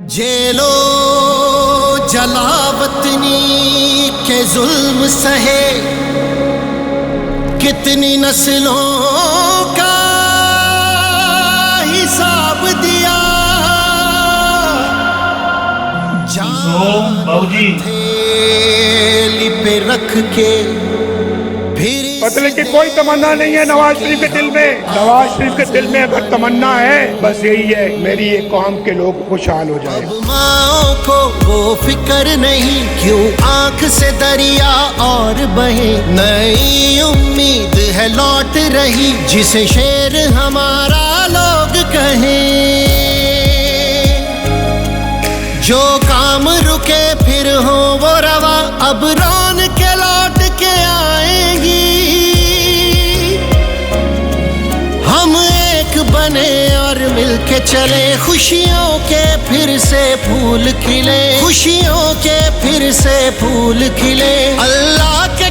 जेलो जलावतनी के जुल्म सहे, कितनी नस्लों का हिसाब दिया। थैली पे रख के फिर बदले की कोई तमन्ना नहीं है नवाज शरीफ के दिल में। नवाज शरीफ के दिल में अगर तमन्ना है बस यही है, मेरी ये कौम के लोग खुशहाल हो जाए। माओ को वो फिक्र नहीं, क्यों आंख से दरिया और बहे। नई उम्मीद है लौट रही, जिसे शेर हमारा लोग कहें। जो काम रुके फिर हो वो रवा, अब रौन के लौट के आएंगी। हम एक बने और मिलके चले, खुशियों के फिर से फूल खिले, खुशियों के फिर से फूल खिले। अल्लाह के